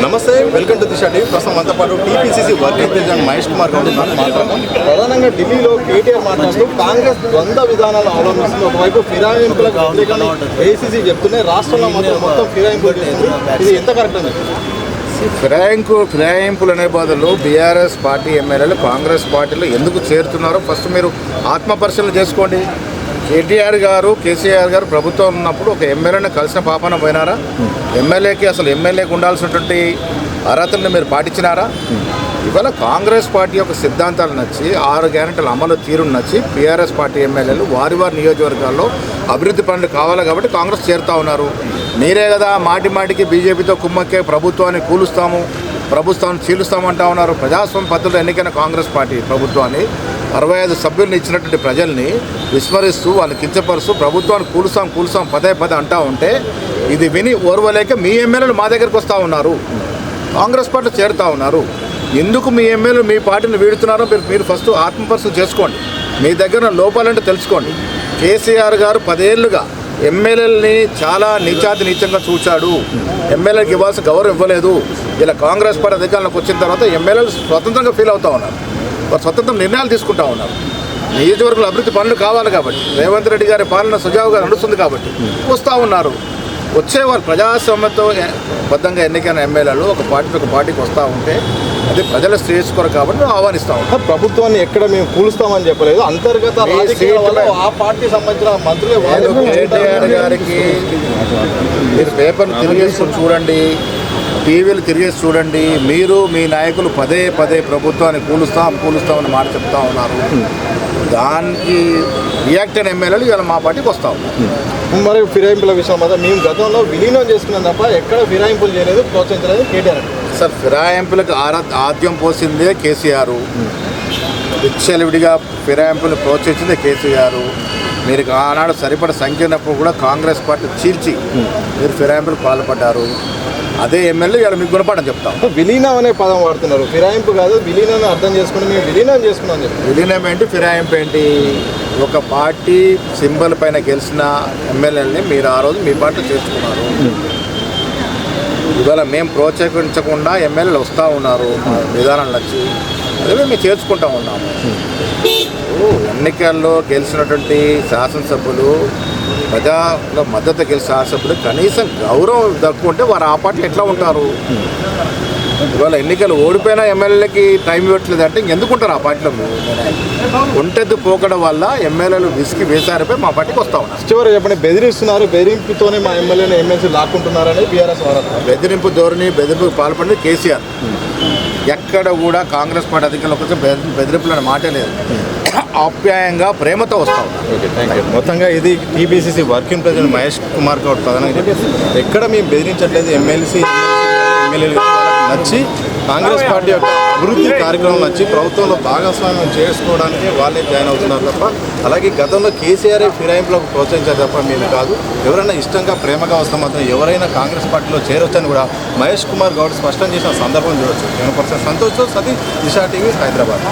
నమస్తే, welcome to Disha TV. ప్రస్తుతం మనతో పాటు TPCC working president Mahesh Kumar Goud మాట్లాడుతున్నాం. ప్రధానంగా ఢిల్లీలో కేటీఆర్ మాట్లాడుతూ కాంగ్రెస్ ద్వంద్వ విధానాలు అవలంబిస్తుంది. ఒకవైపు ఫిరాయింపులకు వ్యతిరేకంగా ఏఐసీసీ చెప్తున్నాయి, రాష్ట్రంలో మొత్తం ఫిరాయింపులు చేస్తుంది. ఇది ఎంత కరెక్ట్ అని? ఫిరాయింపులు అనే బదులు బీఆర్ఎస్ పార్టీ ఎమ్మెల్యేలు కాంగ్రెస్ పార్టీలో ఎందుకు చేరుతున్నారో ఫస్ట్ మీరు ఆత్మపరిశీలన చేసుకోండి. కేసీఆర్ గారు ప్రభుత్వం ఉన్నప్పుడు ఒక ఎమ్మెల్యేని కలిసిన పాపన పోయినారా? ఎమ్మెల్యేకి ఉండాల్సినటువంటి అర్హతలను మీరు పాటించినారా? ఇవాళ కాంగ్రెస్ పార్టీ యొక్క సిద్ధాంతాలు నచ్చి 6 గ్యారెంటీల అమలు తీరును నచ్చి బీఆర్ఎస్ పార్టీ ఎమ్మెల్యేలు వారి నియోజకవర్గాల్లో అభివృద్ధి పనులు కావాలి కాబట్టి కాంగ్రెస్ చేరుతూ ఉన్నారు. మీరే కదా మాటికి బీజేపీతో కుమ్మక్కే ప్రభుత్వాన్ని చీలుస్తామంటా ఉన్నారు. ప్రజాస్వామ్య పద్ధతిలో ఎన్నికైన కాంగ్రెస్ పార్టీ ప్రభుత్వాన్ని 65 సభ్యులను ఇచ్చినటువంటి ప్రజల్ని విస్మరిస్తూ వాళ్ళు కించపరుస్తూ ప్రభుత్వాన్ని కూలుస్తాం పదే అంటూ ఉంటే ఇది విని ఓర్వలేక మీ ఎమ్మెల్యేలు మా దగ్గరికి వస్తూ ఉన్నారు, కాంగ్రెస్ పార్టీ చేరుతూ ఉన్నారు. ఎందుకు మీ ఎమ్మెల్యేలు మీ పార్టీని వీడుతున్నారో మీరు ఫస్ట్ ఆత్మపరిశీలన చేసుకోండి. మీ దగ్గర లోపాలంటే తెలుసుకోండి. కేసీఆర్ గారు 10 ఏళ్లుగా ఎమ్మెల్యేలని చాలా నీచంగా చూశాడు. ఎమ్మెల్యేలకు ఇవ్వాల్సిన గౌరవం ఇవ్వలేదు. ఇలా కాంగ్రెస్ పార్టీ అధికారంలోకి వచ్చిన తర్వాత ఎమ్మెల్యేలు స్వతంత్రంగా ఫీల్ అవుతూ ఉన్నారు, వారు స్వతంత్ర నిర్ణయాలు తీసుకుంటా ఉన్నారు. నియోజకవర్గంలో అభివృద్ధి పనులు కావాలి కాబట్టి, రేవంత్ రెడ్డి గారి పాలన సుజావుగా నడుస్తుంది కాబట్టి వస్తూ ఉన్నారు. వచ్చేవాళ్ళు ప్రజాస్వామ్యంతో బద్ధంగా ఎన్నికైన ఎమ్మెల్యేలు ఒక పార్టీకి వస్తూ ఉంటే అది ప్రజల శ్రేయస్సు కొరకు కాబట్టి మేము ఆహ్వానిస్తూ ఉంటాం. ప్రభుత్వాన్ని ఎక్కడ మేము కూలుస్తామని చెప్పలేదు, అంతర్గత ఆ పార్టీకి సంబంధించిన మంత్రులు కేటీఆర్ గారికి మీరు పేపర్లు తిరిగేసుకుని చూడండి, టీవీలు తిరిగేసి చూడండి. మీరు మీ నాయకులు పదే ప్రభుత్వాన్ని కూలుస్తామని మాట చెప్తా ఉన్నారు. దానికి రియాక్ట్ అయిన ఎమ్మెల్యేలు ఇవాళ మా పార్టీకి వస్తూ ఉన్నారు. మరి ఫిరాయింపుల విషయం మాత్రం మేము గతంలో విలీనం చేసుకున్నాం తప్ప ఎక్కడ ఫిరాయింపులు చేయలేదు, ప్రోత్సహించలేదు కేటీఆర్. సార్, ఫిరాయింపులకు ఆద్యం పోసిందే కేసీఆర్. విచ్చలవిడిగా ఫిరాయింపులు ప్రోత్సహించిందే కేసీఆర్. మీరు ఆనాడు సరిపడ సంఖ్య ఉన్నప్పుడు కూడా కాంగ్రెస్ పార్టీ చీల్చి మీరు ఫిరాయింపులకు పాల్పడ్డారు. అదే ఎమ్మెల్యే ఇలా మీకు గుణపాఠం చెప్తాం. విలీనం అనే పదం వాడుతున్నారు, ఫిరాయింపు కాదు. విలీనాన్ని అర్థం చేసుకుని మేము విలీనం చేసుకున్నాం చెప్పి. విలీనం ఏంటి, ఫిరాయింపు ఏంటి? ఒక పార్టీ సింబల్ పైన గెలిచిన ఎమ్మెల్యేలని మీరు ఆ రోజు మీ పార్టీ చేర్చుకున్నారు. ఇవాళ మేము ప్రోత్సహించకుండా ఎమ్మెల్యేలు వస్తూ ఉన్నారు, మా విధానాలు నచ్చి అదే మేము చేర్చుకుంటూ ఉన్నాము. ఎన్నికల్లో గెలిచినటువంటి శాసనసభ్యులు, ప్రజల మద్దతు గెలిచిన శాసనసభ్యులు కనీసం గౌరవం దక్కుంటే వారు ఆ పార్టీలో ఎట్లా ఉంటారు? ఇవాళ ఎన్నికలు ఓడిపోయిన ఎమ్మెల్యేలకి టైం ఇవ్వట్లేదు అంటే ఇంకెందుకుంటారు ఆ పార్టీలో? ఒంటెద్దు పోకడం వల్ల ఎమ్మెల్యేలు విసిగి వేసారిపోయి మా పార్టీకి వస్తూ ఉన్నారు. చివరి చెప్పండి, బెదిరిస్తున్నారు, బెదిరింపుతోనే మా ఎమ్మెల్యేని ఎమ్మెల్సీ లాక్కుంటున్నారని బీఆర్ఎస్ వారు. బెదిరింపు పాల్పడింది కేసీఆర్. ఎక్కడ కూడా కాంగ్రెస్ పార్టీ అధికారంలోకి వచ్చి బెదిరింపులు మాటే లేదు. ఆప్యాయంగా ప్రేమతో వస్తాం. Okay, thank you. మొత్తంగా ఇది TPCC working president Mahesh Kumar Goud ప్రధానంగా ఎక్కడ మేము బెదిరించట్లేదు. ఎమ్మెల్యేలు నచ్చి కాంగ్రెస్ పార్టీ యొక్క అభివృద్ధి కార్యక్రమం నచ్చి ప్రభుత్వంలో భాగస్వామ్యం చేసుకోవడానికి వాళ్ళే జాయిన్ అవుతున్నారు తప్ప, అలాగే గతంలో కేసీఆర్ ఫిరాయింపులకు ప్రోత్సహించారు తప్ప మేము కాదు. ఎవరైనా ఇష్టంగా ప్రేమగా వస్తే మాత్రం ఎవరైనా కాంగ్రెస్ పార్టీలో చేరొచ్చని కూడా మహేష్ కుమార్ గౌడ్ స్పష్టం చేసిన సందర్భం చూడొచ్చు. 100% సంతోష్, సతీష్, దిశ టీవీ, హైదరాబాద్.